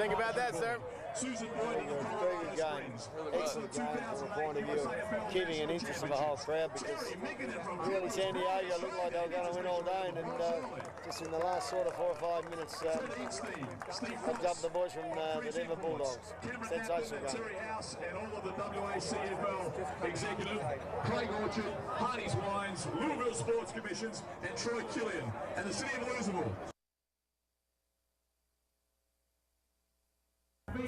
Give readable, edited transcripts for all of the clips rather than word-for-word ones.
think about that, sir? Susan Boyd in the very good game. Excellent game from the point of view of keeping an interest of the whole crowd, because really San Diego looked like they were going to win all day, and just in the last sort of 4 or 5 minutes, they jumped the boys from the Denver Bulldogs. Sensational game. And all of the WACFL executive, Craig Orchard, Hardy's Wines, Louisville Sports Commissions, and Troy Killian, and the City of Louisville.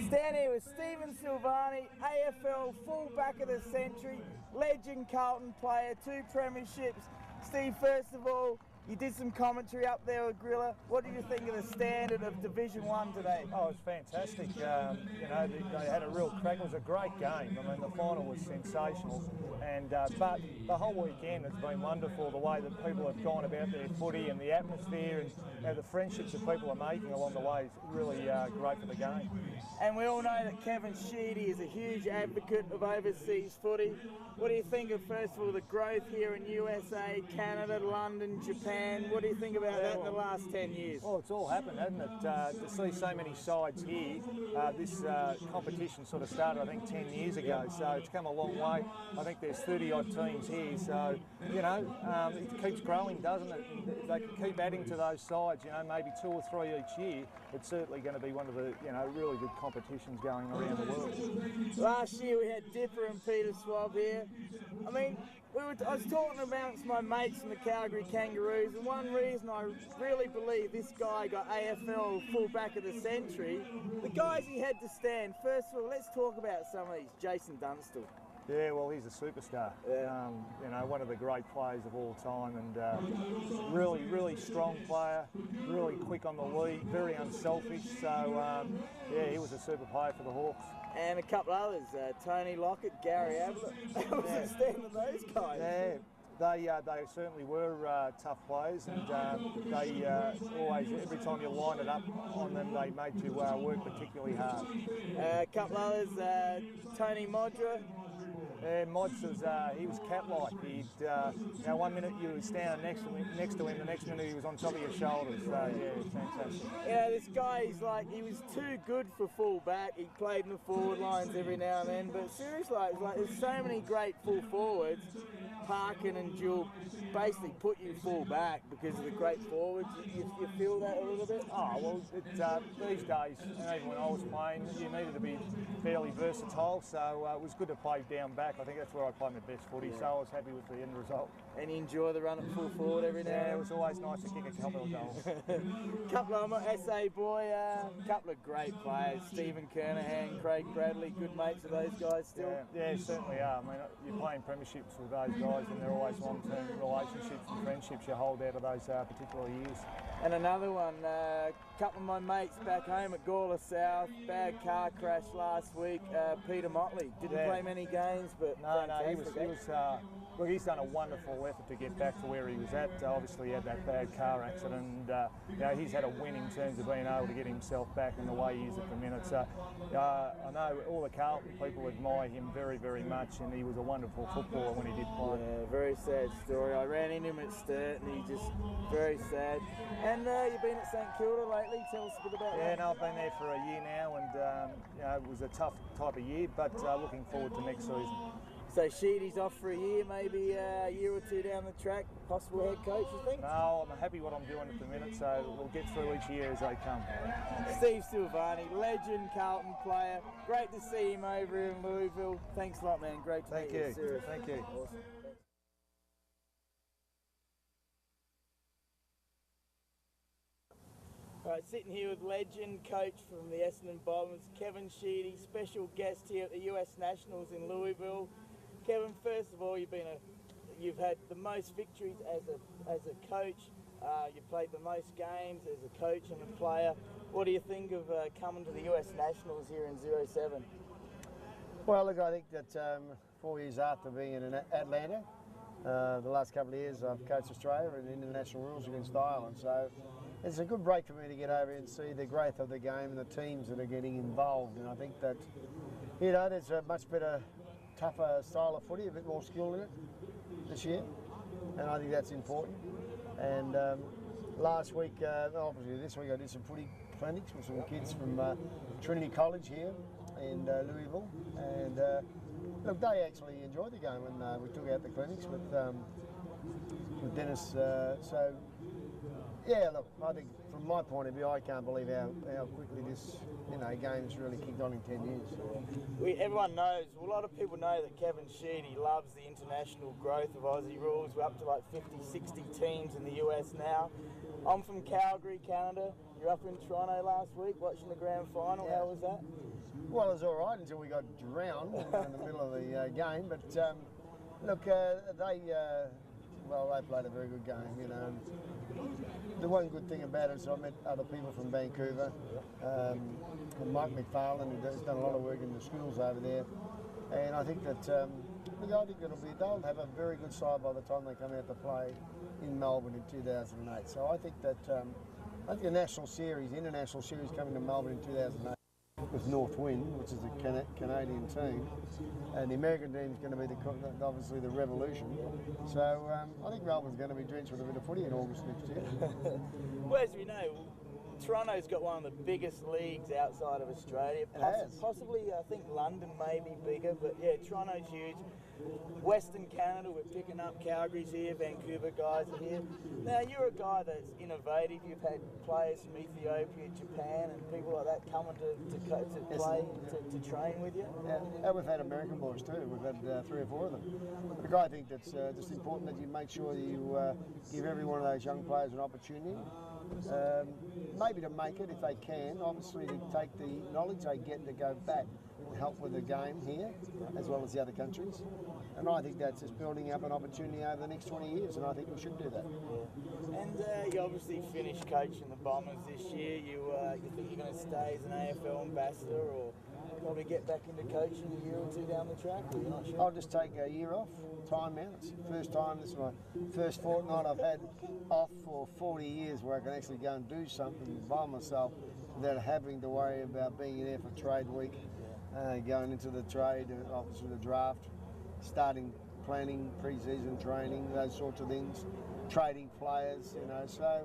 Standing here with Stephen Silvagni, AFL full-back of the century, legend Carlton player, 2 premierships. Steve, first of all, you did some commentary up there with Grilla. What did you think of the standard of Division 1 today? Oh, it was fantastic. You know, they had a real crack. It was a great game. I mean, the final was sensational. And but the whole weekend has been wonderful. The way that people have gone about their footy and the atmosphere, and you know, the friendships that people are making along the way is really great for the game. And we all know that Kevin Sheedy is a huge advocate of overseas footy. What do you think of, first of all, the growth here in USA, Canada, London, Japan? What do you think about that in the last 10 years? Well, it's all happened, hasn't it? To see so many sides here, this competition sort of started, I think, 10 years ago, so it's come a long way. I think there's 30-odd teams here, so, you know, it keeps growing, doesn't it? If they can keep adding to those sides, you know, maybe 2 or 3 each year, it's certainly going to be one of the, you know, really good competitions going around the world. Last year we had Dipper and Peter Swab here. I mean, I was talking amongst my mates from the Calgary Kangaroos, and one reason I really believe this guy got AFL full-back of the century, the guys he had to stand. First of all, let's talk about some of these. Jason Dunstall. Yeah, well, he's a superstar. Yeah. You know, one of the great players of all time, and really, really strong player, really quick on the lead, very unselfish. So, yeah, he was a super player for the Hawks. And a couple others, Tony Lockett, Gary Ablett. That was the stand of those guys. Yeah, they certainly were tough players, and they always, every time you line it up on them, they made you work particularly hard. A couple others, Tony Modra. Yeah, Mods was, he was cat-like. He'd, you know, 1 minute you were standing next to him, the next minute he was on top of your shoulders. So yeah, fantastic. Yeah, this guy, he was too good for full-back. He played in the forward lines every now and then, but seriously, it's like there's so many great full forwards. Parkin and Jewell basically put you full back because of the great forwards. You feel that a little bit? Oh, well, these days, and even when I was playing, you needed to be fairly versatile, so it was good to play down back. I think that's where I played my best footy, so I was happy with the end result. And you enjoy the run at full forward every now and then? Yeah, it was always nice to kick a couple of goals. Couple of them, SA boy, couple of great players. Stephen Kernahan, Craig Bradley, good mates of those guys still? Yeah, certainly are. I mean, you're playing premierships with those guys, and they're always long-term relationships and friendships you hold out of those particular years. And another one, a couple of my mates back home at Gawler South, bad car crash last week, Peter Motley. Didn't play many games, but no, look, he's done a wonderful effort to get back to where he was at. Obviously, he had that bad car accident, and you know, he's had a win in terms of being able to get himself back in the way he is at the minute. So I know all the Carlton people admire him very, very much, and he was a wonderful footballer when he did play. Yeah, very sad story. I ran into him at Sturt, and he just very sad. And you've been at St Kilda lately. Tell us a bit about that. Yeah, no, I've been there for a year now, and you know, it was a tough type of year, but looking forward to next season. So Sheedy's off for a year, maybe a year or two down the track, possible head coach, you think? No, I'm happy what I'm doing at the minute, so we'll get through each year as they come. Steve Silvagni, legend Carlton player. Great to see him over in Louisville. Thanks a lot, man. Great to meet you. Seriously. Thank you. Awesome. All right, sitting here with legend coach from the Essendon Bombers, Kevin Sheedy, special guest here at the US Nationals in Louisville. Kevin, first of all, you've had the most victories as a coach. You've played the most games as a coach and a player. What do you think of coming to the US Nationals here in 07? Well, look, I think that 4 years after being in Atlanta, the last couple of years I've coached Australia in international rules against Ireland. So it's a good break for me to get over and see the growth of the game and the teams that are getting involved. And I think that, you know, there's a much better, tougher style of footy, a bit more skill in it this year. And I think that's important. And last week, obviously this week I did some footy clinics with some kids from Trinity College here in Louisville, and look, they actually enjoyed the game when we took out the clinics with Dennis. So yeah, look, I think from my point of view, I can't believe how quickly this game's really kicked on in 10 years. Everyone knows, a lot of people know that Kevin Sheedy loves the international growth of Aussie rules. We're up to like 50, 60 teams in the US now. I'm from Calgary, Canada. You're up in Toronto last week watching the grand final. Yeah. How was that? Well, it was all right until we got drowned in the middle of the game. But look, they played a very good game, The one good thing about it is I met other people from Vancouver, and Mike McFarlane, who has done a lot of work in the schools over there. And I think that they'll have a very good side by the time they come out to play in Melbourne in 2008. So I think that the international series coming to Melbourne in 2008 with North Wind, which is the Canadian team, and the American team is going to be obviously the Revolution. So I think Melbourne's going to be drenched with a bit of footy in August next year. Well, as we know, Toronto's got one of the biggest leagues outside of Australia. Possibly, I think London may be bigger, but yeah, Toronto's huge. Western Canada, we're picking up. Calgary's here, Vancouver guys are here. Now, you're a guy that's innovative. You've had players from Ethiopia, Japan, and people like that coming to play, to train with you. Yeah, and we've had American boys too. We've had 3 or 4 of them. Look, I think that's just important that you make sure you give every one of those young players an opportunity. Maybe to make it if they can, obviously to take the knowledge they get to go back and help with the game here as well as the other countries. And I think that's just building up an opportunity over the next 20 years, and I think we should do that. Yeah. And you obviously finished coaching the Bombers this year. You think you're going to stay as an AFL ambassador, or probably get back into coaching a year or 2 down the track? Or you're not sure? I'll just take a year off, time out. It's the first time, this is my first fortnight I've had off for 40 years where I can actually go and do something by myself without having to worry about being there for trade week, going into the trade, obviously the draft, starting planning, pre-season training, those sorts of things, trading players, So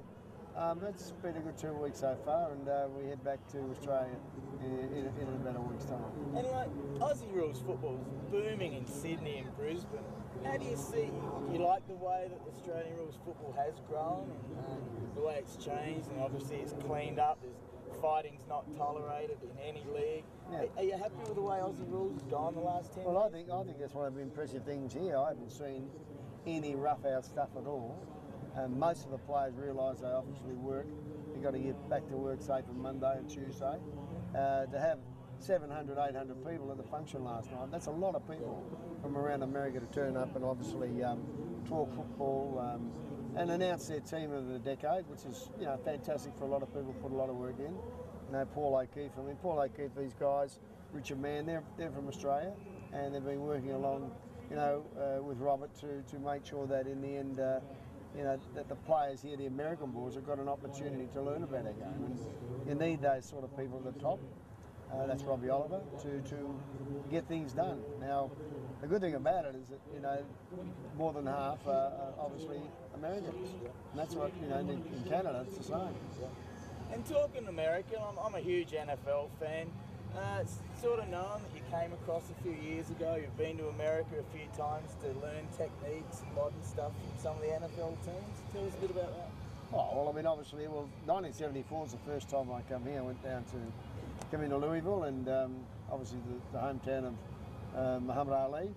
it's been a good 2 weeks so far, and we head back to Australia in about a week's time. And like Aussie rules football is booming in Sydney and Brisbane. How do you see? You like the way that Australian rules football has grown, and the way it's changed, and obviously it's cleaned up. Fighting's not tolerated in any league. Yeah. Are you happy with the way Aussie rules has gone the last 10 years? Well, I think that's one of the impressive things here. I haven't seen any rough-out stuff at all. And most of the players realise they obviously work. They've got to get back to work, say, from Monday and Tuesday. To have 700, 800 people at the function last night, that's a lot of people from around America to turn up and obviously talk football, and announce their team of the decade, which is fantastic for a lot of people, put a lot of work in. Paul O'Keefe, these guys, Richard Mann, they're from Australia, and they've been working along, with Robert to make sure that in the end, that the players here, the American boys, have got an opportunity to learn about our game. And you need those sort of people at the top. That's Robbie Oliver to get things done. Now, the good thing about it is that more than half are obviously Americans, and that's what in Canada it's the same. And talking American, I'm a huge NFL fan. It's sort of known that you came across a few years ago. You've been to America a few times to learn techniques and modern stuff from some of the NFL teams. Tell us a bit about that. Oh, well, I mean, obviously, 1974 was the first time I come here. I went down to come into Louisville, and obviously the hometown of Muhammad Ali,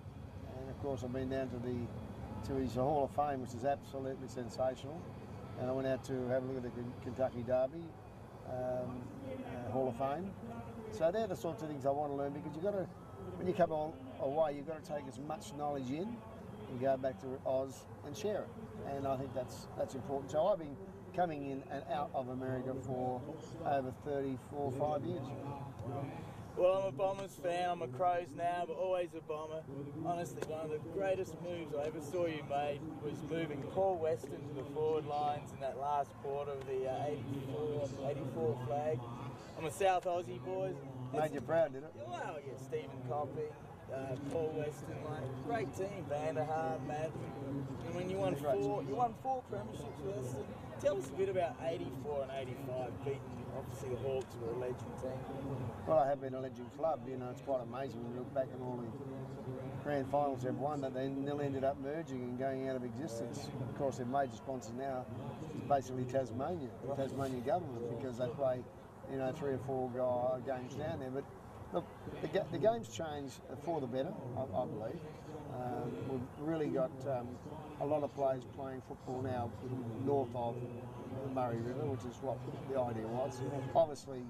and of course I've been down to his Hall of Fame, which is absolutely sensational. And I went out to have a look at the Kentucky Derby Hall of Fame. So they're the sorts of things I want to learn, because you've got to, when you come away, you've got to take as much knowledge in and go back to Oz and share it. And I think that's important. So I've been coming in and out of America for over 5 years. Well, I'm a Bombers fan. I'm a Crows now, but always a Bomber. Honestly, one of the greatest moves I ever saw you made was moving Paul Weston to the forward lines in that last quarter of the 84 flag. I'm a South Aussie boys. Made you proud, did it? Well, yeah, Stephen Copping, Paul Weston, like, great team, Vanderhaar, Matt. And when you won four premierships with us. Tell us a bit about 84 and 85, beating, obviously the Hawks were a legend team. Well, I have been a legend club. You know, it's quite amazing when you look back at all the grand finals they've won that they nearly ended up merging and going out of existence. Of course, their major sponsor now is basically Tasmania, the Tasmanian government, because they play, you know, 3 or 4 games down there. But look, the game's changed for the better, I believe. We've really got a lot of players playing football now north of the Murray River, which is what the idea was. Obviously,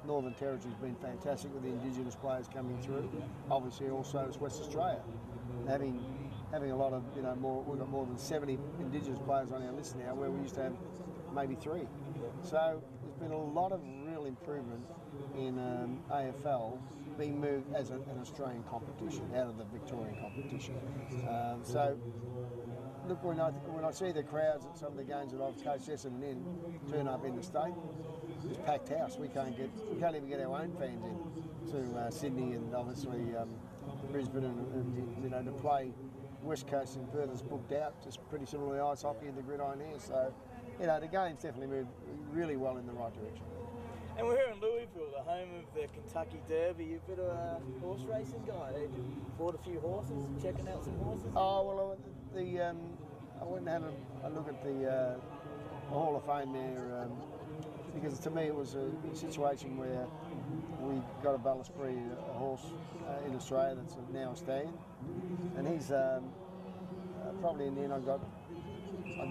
Northern Territory's been fantastic with the Indigenous players coming through. Obviously, also is West Australia, having a lot of, you know, we've got more than 70 Indigenous players on our list now, where we used to have maybe 3. So there's been a lot of real improvement in AFL being moved as an Australian competition out of the Victorian competition. So look, when I see the crowds at some of the games that I've coached Essendon in turn up in the state, it's packed house. We can't even get our own fans in to Sydney and obviously Brisbane and you know, to play West Coast and Perth is booked out. Just pretty similar to ice hockey and the gridiron here. So you know, the game's definitely moved really well in the right direction. And we're here in Louisville, the home of the Kentucky Derby. You're a bit of a horse racing guy. You bought a few horses, checking out some horses? Oh, well, I went and had a look at the Hall of Fame there, because to me it was a situation where we got a Ballaspree, a horse in Australia that's now a stallion, and he's probably in the end I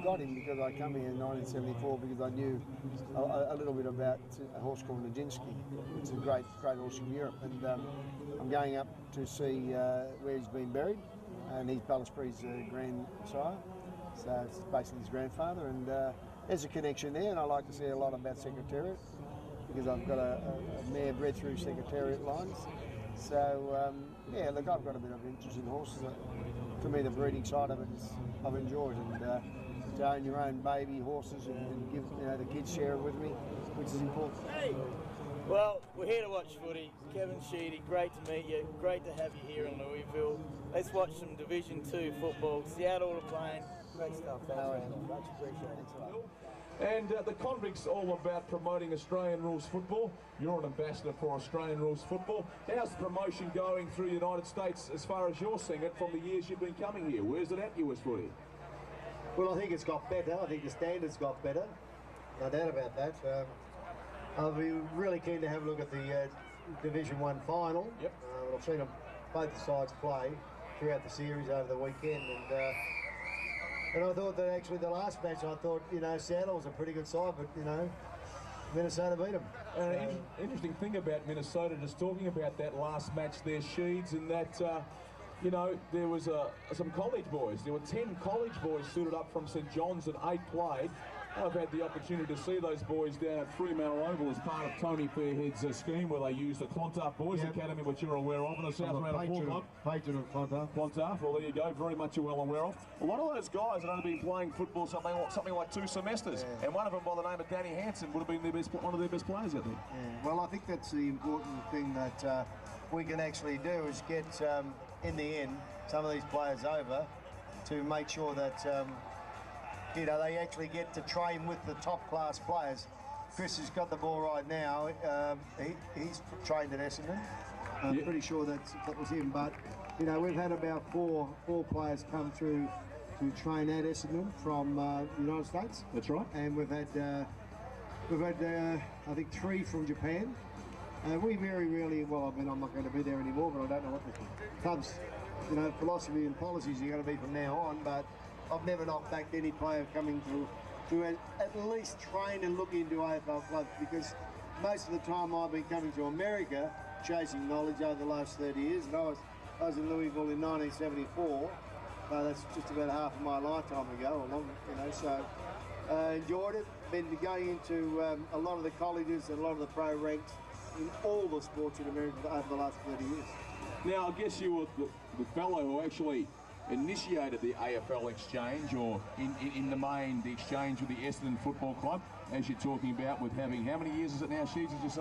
got him because I come here in 1974 because I knew a little bit about a horse called Nijinsky. It's a great horse from Europe, and I'm going up to see where he's been buried, and he's Ballaspree's grandsire, so it's basically his grandfather, and there's a connection there, and I like to see a lot about Secretariat because I've got a mare bred through Secretariat lines. So yeah, look, I've got a bit of interest in horses. To me, the breeding side of it is I've enjoyed, and to own your own baby horses and give, you know, the kids share it with me, which is important. Hey, well, we're here to watch footy. Kevin Sheedy, great to meet you. Great to have you here in Louisville. Let's watch some Division 2 football. Seattle are playing. Great stuff. Thanks, Randall. Much appreciated. And the Convict's all about promoting Australian rules football. You're an ambassador for Australian rules football. How's the promotion going through the United States as far as you're seeing it from the years you've been coming here? Where's it at, US Footy? Well, I think it's got better. I think the standards got better. No doubt about that. I'll be really keen to have a look at the Division 1 final. Yep. I've seen both sides play throughout the series over the weekend, and I thought that actually the last match, I thought, you know, Seattle was a pretty good side, but, you know, Minnesota beat them. Interesting thing about Minnesota, just talking about that last match there, Sheeds, and that, you know, there was some college boys. There were 10 college boys suited up from St. John's and 8 played. I've had the opportunity to see those boys down at Fremantle Oval as part of Tony Fairhead's scheme where they used the Clontarf Boys Academy, which you're aware of, and the South Fremantle Club. Patron of Clontarf. Clontarf, well there you go, very much well aware of. A lot of those guys had only been playing football something like 2 semesters, and one of them by the name of Danny Hansen would have been one of their best players, I think. Yeah. Well, I think that's the important thing that we can actually do is get, in the end, some of these players over to make sure that you know, they actually get to train with the top class players. Chris has got the ball right now. He's trained at Essendon. I'm pretty sure that was him. But you know, we've had about four players come through to train at Essendon from the United States. That's right. And we've had I think 3 from Japan. We very rarely, well, I mean, I'm not going to be there anymore, but I don't know what the club's, you know, philosophy and policies are going to be from now on. But I've never knocked back any player coming to at least train and look into AFL clubs, because most of the time I've been coming to America chasing knowledge over the last 30 years, and I was in Louisville in 1974. That's just about half of my lifetime ago, or longer, you know. So enjoyed it. Been going into a lot of the colleges and a lot of the pro ranks in all the sports in America over the last 30 years. Now, I guess you were the fellow who actually initiated the AFL exchange, or in the main, the exchange with the Essendon Football Club, as you're talking about, with having, how many years is it now, Sheeds, did you say?